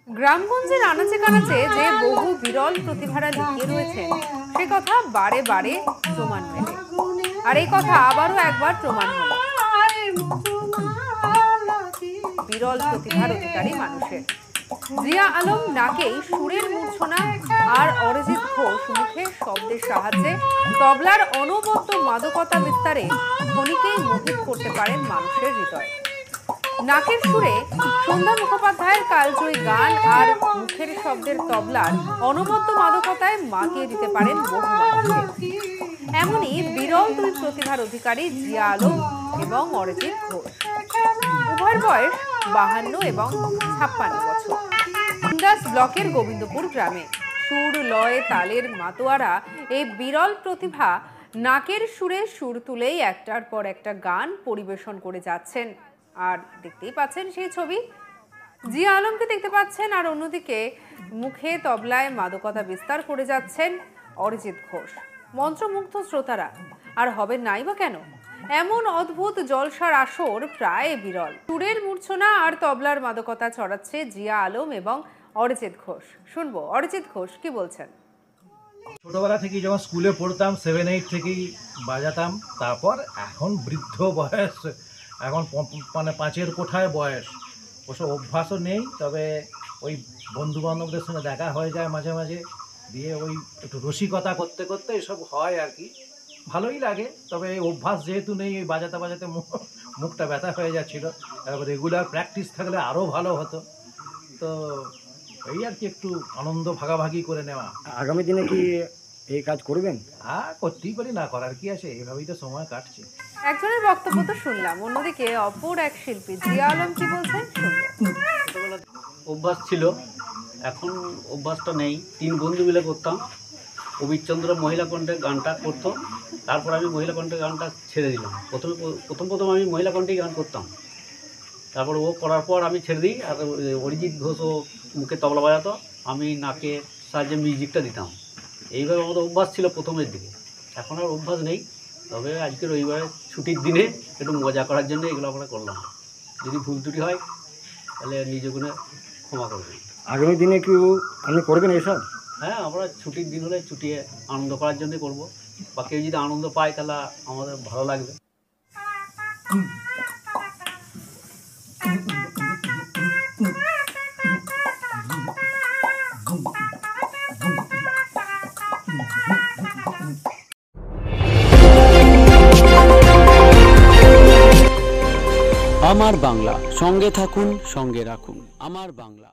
গ্রামগঞ্জের আনাচে কানাচে যে বহু বিরল প্রতিভারা লুকিয়ে রয়েছে সে কথা বারে বারে প্রমাণ মেলে। আর এই কথা আবারও একবার প্রমাণ হলো বিরল প্রতিভার অধিকারী মানুষের। জিয়া আলম নাকেই সুরের মূর্ছনা আর অরিজিৎ ঘোষ মুখে শব্দের সাহায্যে তবলার অনবদ্য মাদকতা বিস্তারে ক্ষণিকেই মোহিত করতে পারেন মানুষের হৃদয়। নাকের সুরে সন্ধ্যা মুখোপাধ্যায়ের কালজয়ী গান আর মুখের শব্দের তবলার অনবদ্য মাদকতায় মাতিয়ে দিতে পারেন বহু মানুষকে। এমনই বিরল দুই প্রতিভার অধিকারী জিয়া আলম এবং অরিজিৎ ঘোষ। উভয়ের বয়স 52 এবং 56 বছর। ইন্দাস ব্লকের গোবিন্দপুর গ্রামে সুর লয় তালের মাতোয়ারা এই বিরল প্রতিভা নাকের সুরে সুর তুলেই একটার পর একটা গান পরিবেশন করে যাচ্ছেন। আর দেখতেই পাচ্ছেন সেই ছবি, জিয়া আলমকে দেখতে পাচ্ছেন, আর অন্যদিকে মুখে তবলায় মাদকতা বিস্তার করে যাচ্ছেন অরিজিৎ ঘোষ। মন্ত্রমুগ্ধ শ্রোতারা, আর হবে নাই বা কেন? এমন অদ্ভুত জলসার আসর প্রায় বিরল। সুরের মূর্ছনা আর তবলার মাদকতা ছড়াচ্ছে জিয়া আলম এবং অরিজিৎ ঘোষ। শুনবো অরিজিৎ ঘোষ কি বলছেন। ছোটবেলা থেকেই যখন স্কুলে পড়তাম 7-8 থেকেই বাজাতাম, তারপর এখন বৃদ্ধ বয়স, এখন মানে 5-এর কোঠায় বয়স, ওসব অভ্যাসও নেই। তবে ওই বন্ধু বান্ধবদের সঙ্গে দেখা হয়ে যায় মাঝে মাঝে, দিয়ে ওই একটু রসিকতা করতে করতে এসব হয় আর কি, ভালোই লাগে। তবে এই অভ্যাস যেহেতু নেই, ওই বাজাতে বাজাতে মুখটা ব্যথা হয়ে যাচ্ছিলো। তারপর রেগুলার প্র্যাকটিস থাকলে আরও ভালো হতো। তো এই আর কি, একটু আনন্দ ভাগাভাগি করে নেওয়া। আগামী দিনে কি এই কাজ করবেন? হ্যাঁ, করতেই পারি, না করার কি আছে, এইভাবেই তো সময় কাটছে। একজনের বক্তব্য তো শুনলাম, অন্যদিকে অপর এক শিল্পী জিয়া আলম কি বলছেন শুনবো। অভ্যাস ছিল, এখন অভ্যাসটা নেই। 3 বন্ধু মিলে করতাম। অবিরচন্দ্র মহিলা কণ্ঠে গানটা করতো, তারপর আমি মহিলা কণ্ঠে গানটা ছেড়ে দিলাম। প্রথম আমি মহিলা কণ্ঠেই গান করতাম, তারপর ও করার পর আমি ছেড়ে দিই। আর অরিজিৎ ঘোষও মুখে তবলা বাজাতো, আমি নাকে সাহায্যে মিউজিকটা দিতাম। এইভাবে আমাদের অভ্যাস ছিল প্রথমের দিকে, এখন আর অভ্যাস নেই। তবে আজকে রবিবারে ছুটির দিনে একটু মজা করার জন্য এগুলো আমরা করলাম। যদি ভুল ত্রুটি হয় তাহলে নিজেকে ক্ষমা করবেন। আগামী দিনে কি আপনি করবেন এসব? হ্যাঁ, আমরা ছুটির দিন হলে ছুটিয়ে আনন্দ করার জন্য করব, বা কেউ যদি আনন্দ পায় তাহলে আমাদের ভালো লাগবে। আমার বাংলা, সঙ্গে থাকুন, সঙ্গে রাখুন আমার বাংলা।